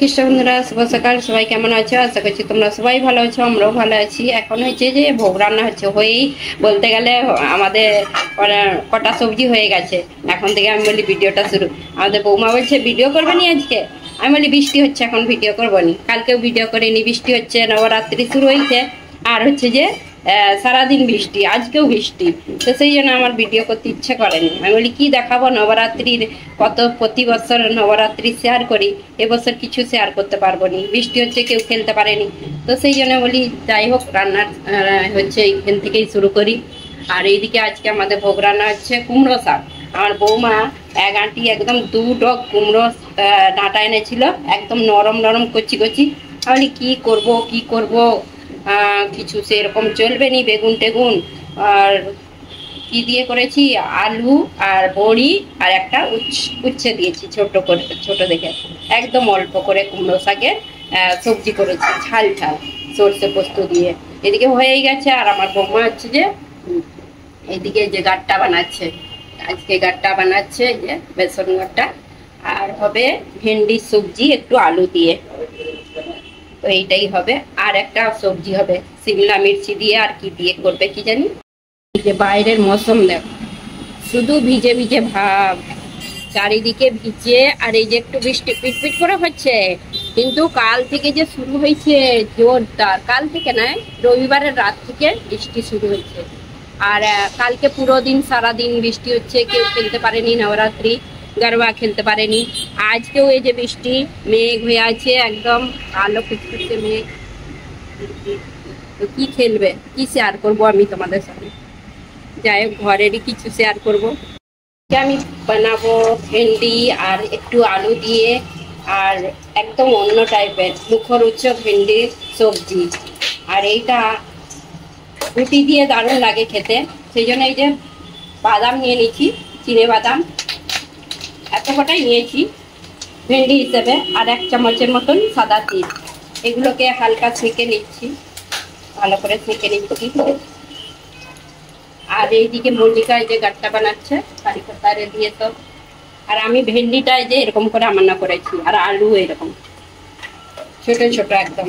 খ্রিস্ট বন্ধুরা শুভ সকাল। সবাই কেমন আছো? আশা করছি তোমরা সবাই ভালো আছো, আমরাও ভালো আছি। এখন হচ্ছে যে ভোগ রান্না হচ্ছে, হয়েই বলতে গেলে আমাদের কটা সবজি হয়ে গেছে। এখন থেকে আমি বলি ভিডিওটা শুরু। আমাদের বৌমা বলছে ভিডিও করবে নি আজকে। আমি বলি বৃষ্টি হচ্ছে, এখন ভিডিও করবো নি। কালকেও ভিডিও করিনি, বৃষ্টি হচ্ছে, নবরাত্রি শুরু হয়েছে, আর হচ্ছে যে সারাদিন বৃষ্টি, আজকেও বৃষ্টি। তো সেই জন্য আমার ভিডিও করতে ইচ্ছে করেনি। আমি বলি কি দেখাবো, নবরাত্রির কত প্রতি বছর নবরাত্রি শেয়ার করি, এবছর কিছু শেয়ার করতে পারবো নি, বৃষ্টি হচ্ছে, কেউ খেলতে পারেনি। তো সেই জন্য বলি যাই হোক, রান্নার হচ্ছে এইখান থেকেই শুরু করি। আর এইদিকে আজকে আমাদের ভোগ রান্না হচ্ছে কুমড়ো শাক। আমার বৌমা এক আঁটি একদম 2 ডগ কুমড়ো ডাঁটা এনেছিল, একদম নরম নরম কচি কচি। আমি বলি কি করব, কিছু সেরকম চলবে নি, বেগুন টেগুন আর কি দিয়ে করেছি, আলু আর বড়ি আর একটা উচ্ছে দিয়েছি ছোট করে, ছোট দেখে একদম অল্প করে কুমড়ো শাকের সবজি করেছি, ঝাল ঝাল সর্ষে পোস্ত দিয়ে। এদিকে হয়েই গেছে। আর আমার বৌমা হচ্ছে যে এদিকে যে গাট্টা বানাচ্ছে, আজকে গাট্টা বানাচ্ছে, যে বেসন গাট্টা, আর হবে ভেন্ডির সবজি একটু আলু দিয়ে। তো এইটাই হবে। আর একটা সবজি হবে শিমলা মির্চি দিয়ে, আর কি দিয়ে করবে কি জানি। এই যে বাইরের মৌসুম দেখো, শুধু ভিজে ভিজে ভাব, চারিদিকে ভিজে। আর এই যে একটু বৃষ্টি পিটপিট করে হচ্ছে, কিন্তু কাল থেকে যে শুরু হয়েছে জোরদার, কাল থেকে নয়, রবিবারের রাত থেকে বৃষ্টি শুরু হয়েছে। আর কালকে পুরো দিন সারাদিন বৃষ্টি হচ্ছে, কেউ খেলতে পারেনি নবরাত্রি, গরবা খেলতে পারেনি। আজকেও এই যে বৃষ্টি, মেঘ হয়ে আছে, একদম আলো ফুটফুটে মেঘ। তো কি খেলবে, কি শেয়ার করবো আমি তোমাদের সাথে? যাই হোক, ঘরেরই কিছু শেয়ার করবো। আমি বানাবো ভেন্ডি আর একটু আলু দিয়ে, আর একদম অন্য টাইপের মুখরোচক ভেন্ডির সবজি। আর এইটা রুটি দিয়ে দারুণ লাগে খেতে। সেই জন্য এই যে বাদাম নিয়ে নিচ্ছি, চিনে বাদাম এত কটাই নিয়েছি ভেন্ডি হিসেবে, আর 1 চামচের মতন সাদা তিল। এগুলোকে হালকা ছেঁকে নিচ্ছি, ভালো করে ছেঁকে নিচ্ছি। আর এইদিকে মল্লিকায় যে গাট্টা বানাচ্ছে কারি পাতারে দিয়ে তো। আর আমি ভেন্ডিটায় যে এরকম করে রান্না করেছি, আর আলু এরকম ছোট ছোট একদম।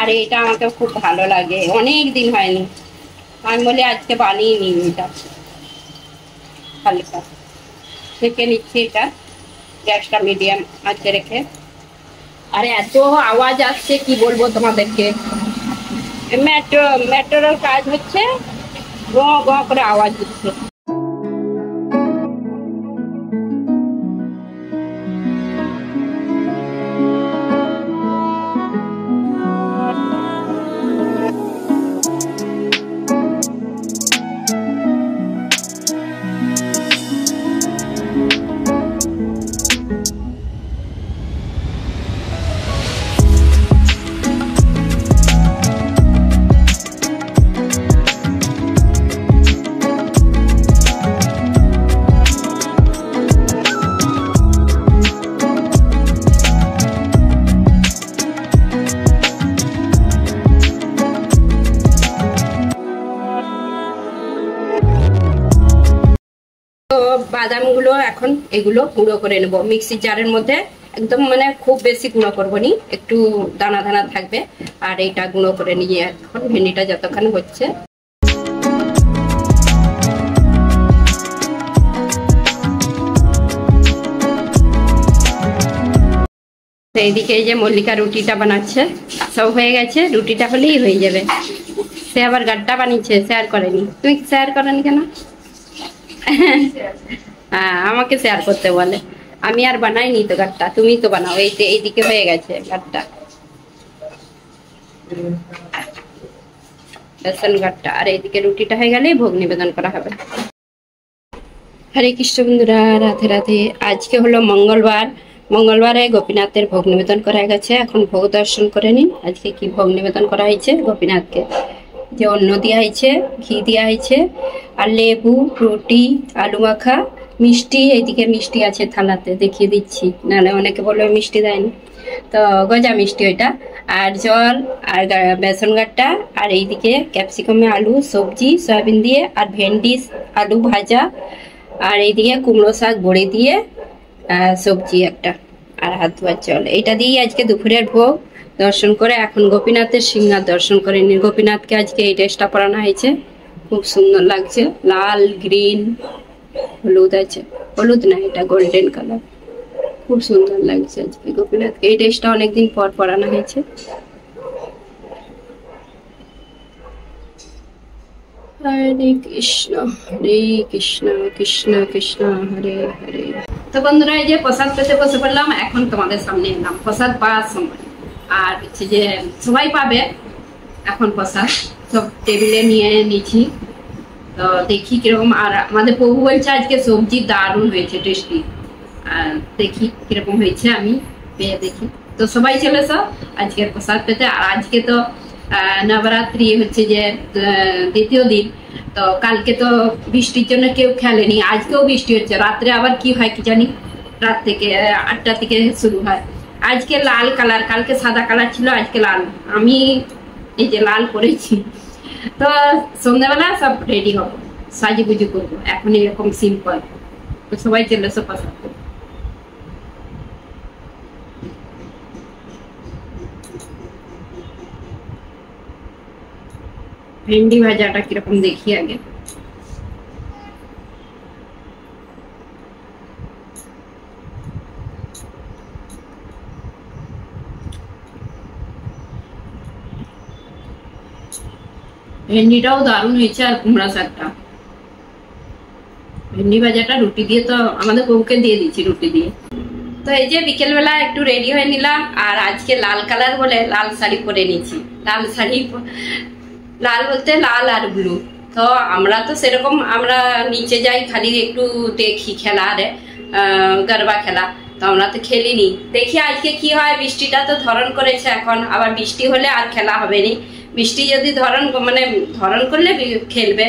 আর এটা আমাকে খুব ভালো লাগে, অনেক দিন হয়নি, আমি বলি আজকে বানিয়ে নিই। এটা হালকা ছেঁকে নিচ্ছি, এটা গ্যাসটা মিডিয়াম আঁচে রেখে। আর এত আওয়াজ আসছে কি বলবো তোমাদেরকে, মেট্রোর কাজ হচ্ছে, গ গ করে আওয়াজ হচ্ছে। বাদামগুলো এখন এগুলো গুঁড়ো করে নেবো মিক্সির জারের মধ্যে, একদম মানে খুব বেশি গুঁড়ো করবো নি, একটু দানা দানা থাকবে। আর এইটা গুঁড়ো করে নিয়ে এখন ভেন্ডিটা যতক্ষণ হচ্ছে, এইদিকে এই যে মল্লিকা রুটিটা বানাচ্ছে, সব হয়ে গেছে, রুটিটা হলেই হয়ে যাবে। সে আবার গাট্টা বানিয়েছে, শেয়ার করেনি। তুমি শেয়ার করেনি কেন? হ্যাঁ, আমাকে শেয়ার করতে বলে, আমি আর বানাইনি তো গাট্টা, তুমি তো বানাও। এইদিকে হয়ে গেছে গাট্টা, বেসন গাট্টা। আর এইদিকে রুটিটা হয়ে গেলেই ভোগ নিবেদন করা হবে। হরে কৃষ্ণ বন্ধুরা, রাধে রাধে। আজকে হলো মঙ্গলবার, মঙ্গলবারে গোপীনাথের ভোগ নিবেদন করা গেছে। এখন ভোগ দর্শন করে নিন। আজকে কি ভোগ নিবেদন করা হয়েছে গোপীনাথকে, যে অন্ন দেওয়া হয়েছে, ঘি দেওয়া হয়েছে, আর লেবু, রুটি, আলু মাখা, মিষ্টি। এইদিকে মিষ্টি আছে থালাতে, দেখিয়ে দিচ্ছি, নাহলে অনেকে বলবে মিষ্টি দেয়নি। তো গজা মিষ্টি ওইটা, আর জল, আর বেসন গাট্টা, আর এইদিকে ক্যাপসিকামে আলু সবজি সয়াবিন দিয়ে, আর ভেন্ডি আলু ভাজা, আর এইদিকে কুমড়ো শাক বড়ি দিয়ে সবজি একটা, আর হাত ধোয়ার জল, এটা দিয়েই আজকে দুপুরের ভোগ দর্শন করে এখন গোপীনাথের সিংহার দর্শন করে নি। গোপীনাথকে আজকে এই ড্রেসটা পরানো হয়েছে, খুব সুন্দর লাগছে, লাল গ্রিন হলুদ আছে, হলুদ না এটা গোল্ডেন কালার, খুব সুন্দর লাগছে আজকে গোপীনাথকে। এই ড্রেসটা অনেকদিন পর পরানো হয়েছে। হরে কৃষ্ণ কৃষ্ণ কৃষ্ণ হরে হরে। তো বন্ধুরা এই যে প্রসাদ পেতে বসে পড়লাম, এখন তোমাদের সামনে এলাম প্রসাদ পাওয়ার সময়। আর হচ্ছে যে সবাই পাবে এখন প্রসাদ, সব টেবিলে নিয়ে নিচ্ছি। তো দেখি কিরকম, আর আমাদের প্রভু বলছে আজকে সবজি দারুণ হয়েছে, টেস্টি। আর দেখি কিরকম হয়েছে, আমি পেয়ে দেখি। তো সবাই চলে এসো আজকের প্রসাদ পেতে। আর আজকে তো নবরাত্রি হচ্ছে যে দ্বিতীয় দিন, তো কালকে তো বৃষ্টির জন্য কেউ খেলেনি, আজকেও বৃষ্টি হচ্ছে। রাত্রে আবার কি হয় কি জানি, রাত থেকে 8টা থেকে শুরু হয়। আজকে লাল কালার, কালকে সাদা কালার ছিল, আজকে লাল। আমি এই যে লাল করেছি। তো সন্ধ্যাবেলা সব রেডি হবো, সাজুগুজু করবো, এখন এরকম সিম্পল। তো সবাই চলে এসো প্রসাদ। ভেন্ডি ভাজাটা কিরকম দেখি আগে। ভেন্ডিটাও দারুণ হয়েছে, আর কুমড়া শাকটা। ভেন্ডি ভাজাটা রুটি দিয়ে, তো আমাদের বউকে দিয়ে দিচ্ছি রুটি দিয়ে। তো এই যে বিকেল বেলা একটু রেডি হয়ে নিলাম, আর আজকে লাল কালার বলে লাল শাড়ি পরে নিয়েছি। লাল শাড়ি, লাল বলতে লাল আর ব্লু। তো আমরা তো সেরকম আমরা নিচে যাই, খালি একটু দেখি খেলা, আরে গরবা খেলা, তো আমরা তো খেলিনি। দেখি আজকে কি হয়, বৃষ্টিটা তো ধরন করেছে, এখন আবার বৃষ্টি হলে আর খেলা হবে নি। বৃষ্টি যদি ধরন করলে খেলবে,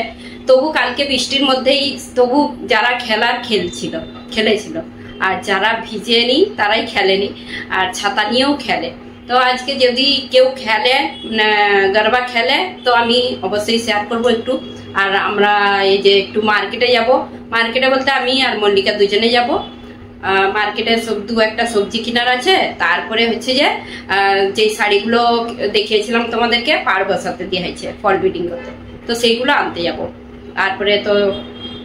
তবু কালকে বৃষ্টির মধ্যেই তবু যারা খেলার খেলেছিল, আর যারা ভিজেনি তারাই খেলেনি, আর ছাতা নিয়েও খেলে। তো আজকে যদি কেউ খেলে, গরবা খেলে, তো আমি অবশ্যই শেয়ার করবো একটু। আর আমরা এই যে একটু মার্কেটে যাব, মার্কেটে বলতে আমি আর মল্লিকা দুজনে যাব। মার্কেটে দু একটা সবজি কেনার আছে, তারপরে হচ্ছে যে শাড়িগুলো দেখিয়েছিলাম তোমাদেরকে পাড় বসাতে দিয়ে হয়েছে ফল বিডিং করতে, তো সেইগুলো আনতে যাব। তারপরে তো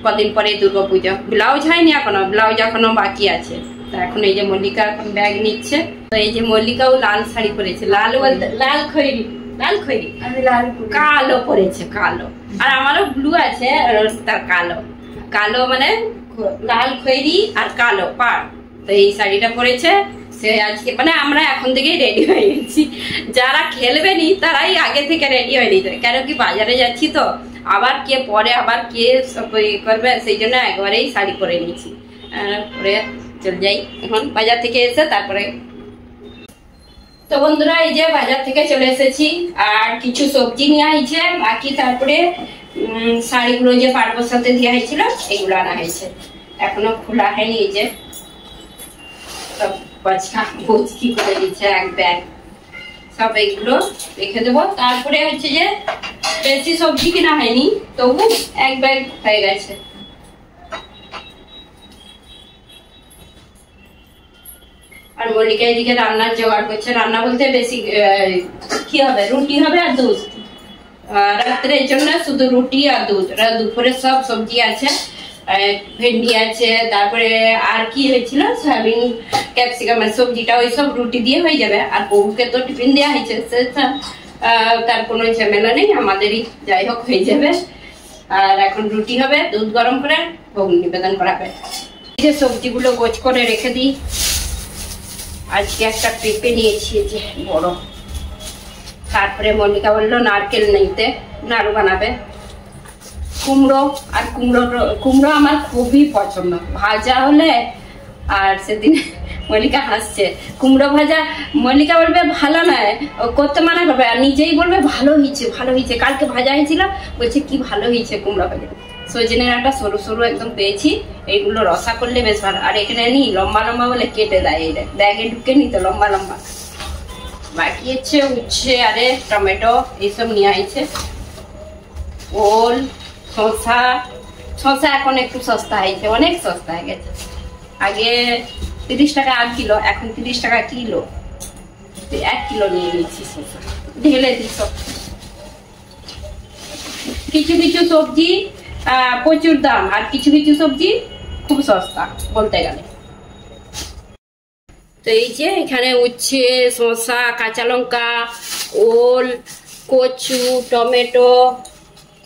কদিন পরে দুর্গাপূজা, ব্লাউজ হয়নি এখনো, ব্লাউজ এখনো বাকি আছে। তো এখন এই যে মল্লিকা এখন ব্যাগ নিচ্ছে। তো এই যে মল্লিকাও লাল শাড়ি পরেছে, লাল বলতে লাল খয়েরি, আমি লাল কালো পরেছে, কালো। আর আমারও ব্লু আছে, তার কালো মানে লাল খয়েরি আর কালো পাড়। তো এই শাড়িটা পরেছে সে আজকে, মানে আমরা এখন থেকেই রেডি হয়ে গেছি। যারা খেলবে নি তারাই আগে থেকে রেডি হয়ে নিতে, কেন কি বাজারে যাচ্ছি তো, আবার কে পরে আবার কে করবে, সেই জন্য একবারেই শাড়ি পরে নিয়েছি। পরে চলে যাই এখন বাজার থেকে এসে তারপরে। তো বন্ধুরা এই যে বাজার থেকে চলে এসেছি, আর কিছু সবজি নিয়ে আইছে বাকি, তারপরে শাড়িগুলো যে পাড় বসাতে দেওয়া হয়েছিল এগুলো আনা হয়েছে, এখনো খোলা হয়নি। এই যে সব বচকি করে দিচ্ছে, এক ব্যাগ সব এইগুলো রেখে দেবো। তারপরে হচ্ছে যে বেশি সবজি কিনা হয়নি, তবু এক ব্যাগ হয়ে গেছে। আর মল্লিকা এদিকে রান্নার জোগাড় করছে, রান্না বলতে বেশি কি হবে, রুটি হবে আর দুধ। রাত্রের জন্য শুধু রুটি আর দুধ, দুপুরে সব সবজি আছে, ভেন্ডি আছে, তারপরে আর কি হয়েছিল সয়াবিন ক্যাপসিকাম সবজিটা, ওই সব রুটি দিয়ে হয়ে যাবে। আর বউকে তো টিফিন দেওয়া হয়েছে, তার কোনো ঝামেলা নেই, আমাদেরই যাই হোক হয়ে যাবে। আর এখন রুটি হবে, দুধ গরম করে ভোগ নিবেদন করা হবে। এই যে সবজিগুলো গোছ করে রেখে দিই। আজকে একটা পেঁপে নিয়েছি যে বড়, তারপরে মল্লিকা বললো নারকেল নিতে, নাড়ু বানাবে। কুমড়ো, আর কুমড়ো আমার খুবই পছন্দ, ভাজা হলে। আর সেদিন মল্লিকা হাসছে, কুমড়ো ভাজা মল্লিকা বলবে ভালো নয়, করতে মানা করবে, আর নিজেই বলবে ভালো হয়েছে। কালকে ভাজা হয়েছিল, বলছে কি ভালো হয়েছে কুমড়ো ভাজা। সজনের একটা সরু সরু একদম পেয়েছি, এইগুলো রসা করলে বেশ ভালো। আর এখানে নি লম্বা লম্বা বলে কেটে দেয়, এই ব্যাগে ঢুকে নি তো লম্বা লম্বা। বাকি হচ্ছে উচ্ছে, আরে টমেটো এইসব নিয়ে আইছে। ওল, শসা এখন একটু সস্তা হয়েছে, অনেক সস্তা হয়ে গেছে। আগে 30 টাকা আর কিলো, এখন 30 টাকা কিলো। 1 কিলো নিয়ে নিচ্ছি শসা, ঢেলে দিই সব। কিছু কিছু সবজি প্রচুর দাম, আর কিছু কিছু সবজি খুব সস্তা বলতে গেলে। তো এই যে এখানে উচ্ছে, শসা, কাঁচা লঙ্কা, ওল, কচু, টমেটো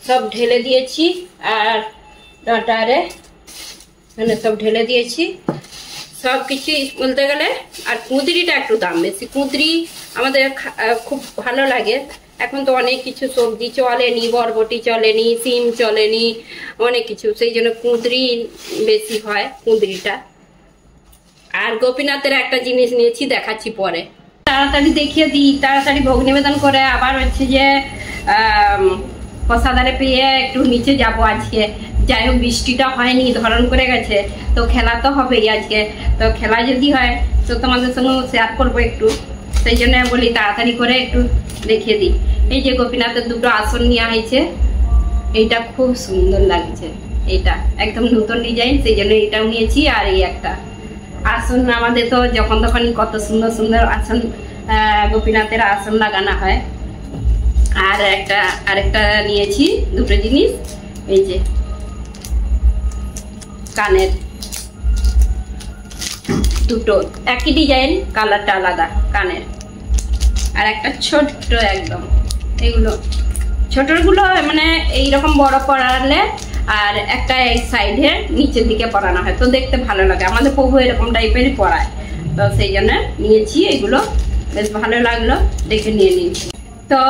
সব ঢেলে দিয়েছি, আর ডাঁটারে এখানে সব ঢেলে দিয়েছি সব কিছু বলতে গেলে। আর কুঁদরিটা একটু দাম বেশি, কুঁদরি আমাদের খুব ভালো লাগে। এখন তো অনেক কিছু সবজি চলেনি, বরবটি চলেনি, সিম চলেনি, অনেক কিছু, সেই জন্য কুঁদরি বেশি হয়, কুঁদরিটা। আর গোপীনাথের একটা জিনিস নিয়েছি, দেখাচ্ছি পরে। তাড়াতাড়ি দেখিয়ে দিই, তাড়াতাড়ি ভোগ নিবেদন করে আবার হচ্ছে যে প্রসাদারে পেয়ে একটু নিচে যাব আজকে। যাই হোক বৃষ্টিটা হয়নি, ধরন করে গেছে, তো খেলা তো হবেই আজকে। তো খেলা যদি হয় তো তোমাদের সঙ্গে শেয়ার করবো একটু, সেই জন্য বলি তাড়াতাড়ি করে একটু দেখিয়ে দিই। এই যে গোপীনাথের দুটো আসন নেওয়া হয়েছে, এইটা খুব সুন্দর লাগছে, এটা একদম নতুন ডিজাইন, সেই জন্য এটাও নিয়েছি। আর এই একটা আসন, আমাদের তো যখন তখনই কত সুন্দর সুন্দর আসন, গোপীনাথের আসন লাগানো হয়। আর আরেকটা নিয়েছি, দুটো জিনিস, এই যে কানের দুটো, একই ডিজাইন, কালারটা আলাদা কানের। আর একটা ছোট্ট একদম, এগুলো ছোটগুলো মানে এইরকম বড় পরালে, আর একটা এই সাইডে নিচের দিকে পরানো হয়, তো দেখতে ভালো লাগে। আমাদের প্রভু এরকম টাইপেরই পরায়, তো সেই জন্য নিয়েছি। এগুলো বেশ ভালো লাগলো, দেখে নিয়ে নিয়েছি। তো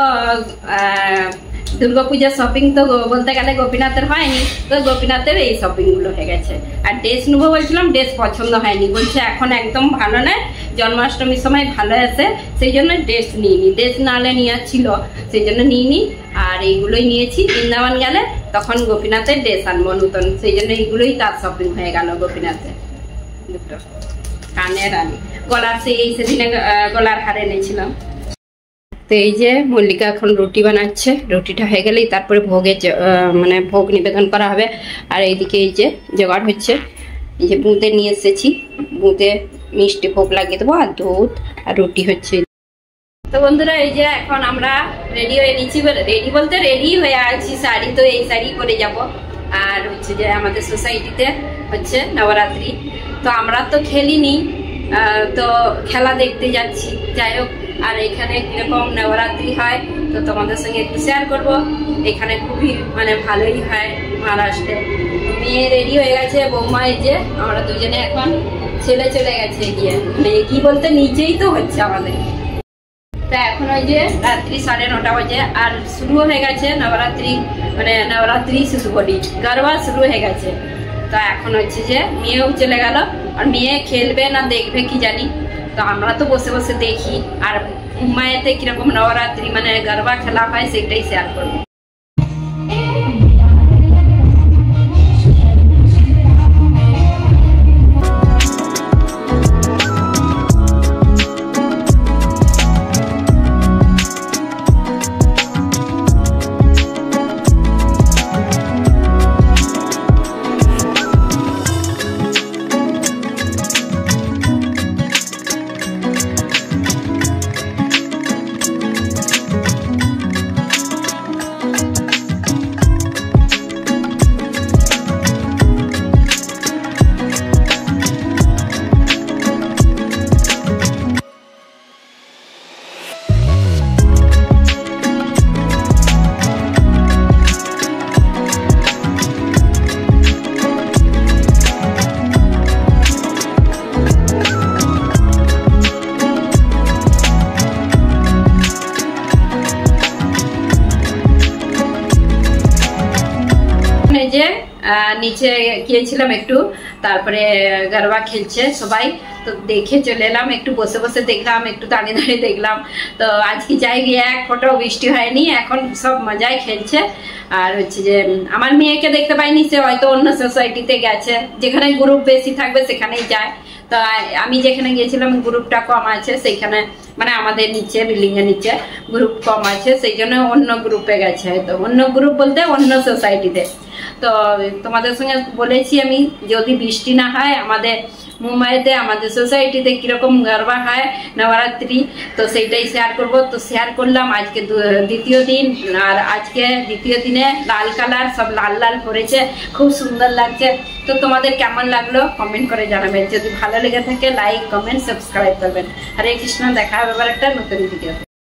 দুর্গাপূজার শপিং তো বলতে গেলে গোপীনাথের হয়নি, তো গোপীনাথের এই শপিং গুলো হয়ে গেছে। আর ড্রেস নেবো বলছিলাম, ড্রেস পছন্দ হয়নি, বলছে এখন একদম ভালো নয়, জন্মাষ্টমীর সময় ভালো আছে, সেই জন্য ড্রেস নিইনি। ড্রেস নালে নিয়ে ছিল, সেই জন্য নিইনি। আর এইগুলোই নিয়েছি, বৃন্দাবন গেলে তখন গোপীনাথের ড্রেস আনবো নতুন, সেই জন্য এইগুলোই তার শপিং হয়ে গেল গোপীনাথের। দুটো কানের আনি, গলার সেদিনে গলার হার এনেছিলাম। তো এই যে মল্লিকা এখন রুটি বানাচ্ছে, রুটিটা হয়ে গেলেই তারপরে ভোগে মানে ভোগ নিবেদন করা হবে। আর এইদিকে এই যে জোগাড় হচ্ছে, এই যে বুঁদে নিয়ে এসেছি, বুঁদে মিষ্টি ভোগ লাগিয়ে দেবো, আর দুধ আর রুটি হচ্ছে। তো বন্ধুরা এই যে এখন আমরা রেডি হয়ে নিচ্ছি, রেডি বলতে রেডি হয়ে আছি, শাড়ি তো এই শাড়ি পরে যাব। আর হচ্ছে যে আমাদের সোসাইটিতে হচ্ছে নবরাত্রি, তো আমরা তো খেলিনি, তো খেলা দেখতে যাচ্ছি। যাই হোক, আর এখানে কিরকম নবরাত্রি হয় তো তোমাদের সঙ্গে একটু শেয়ার করব। এখানে খুবই মানে ভালোই হয় মহারাষ্ট্রে। মেয়ে রেডি হয়ে গেছে, বৌমা এই যে, আমরা দুজনে এখন, ছেলে চলে গেছে গিয়ে, মানে কি বলতে নিচেই তো হচ্ছে আমাদের। তা এখন ওই যে রাত্রি 9:30 বাজে, আর শুরু হয়ে গেছে নবরাত্রি, মানে নবরাত্রি শুরু করি, গরবা শুরু হয়ে গেছে। তো এখন হচ্ছে যে মেয়েও চলে গেল, আর মেয়ে খেলবে না দেখবে কি জানি, তো আমরা তো বসে বসে দেখি। আর মায়েতে কিরকম নবরাত্রি মানে গরবা খেলা হয় সেটাই শেয়ার করবো। নিচে গিয়েছিলাম একটু, তারপরে গরবা খেলছে সবাই, তো দেখে চলে এলাম, একটু বসে বসে দেখলাম, একটু দাঁড়িয়ে দাঁড়িয়ে দেখলাম। তো আজকে যাই গিয়ে এক ফোঁটাও বৃষ্টি হয়নি, এখন সব মজায় খেলছে। আর হচ্ছে যে আমার মেয়েকে দেখতে পাইনি, সে হয়তো অন্য সোসাইটিতে গেছে, যেখানে গ্রুপ বেশি থাকবে সেখানেই যায়। তো আমি যেখানে গিয়েছিলাম গ্রুপটা কম আছে, সেইখানে মানে আমাদের নিচে বিল্ডিং এর নিচে গ্রুপ কম আছে, সেই জন্য অন্য গ্রুপে গেছে, হয়তো অন্য গ্রুপ বলতে অন্য সোসাইটিতে। তো তোমাদের সঙ্গে বলেছি আমি, যদি বৃষ্টি না হয় আমাদের মুম্বাইতে আমাদের সোসাইটিতে কিরকম গরবা হয় নবরাত্রি, তো সেইটাই শেয়ার করব। তো শেয়ার করলাম আজকে দ্বিতীয় দিন, আর আজকে দ্বিতীয় দিনে লাল কালার সব লাল লাল করেছে, খুব সুন্দর লাগছে। তো তোমাদের কেমন লাগলো কমেন্ট করে জানাবেন, যদি ভালো লেগে থাকে লাইক কমেন্ট সাবস্ক্রাইব করবেন। হরে কৃষ্ণ, দেখা হবে আবার একটা নতুন ভিডিও।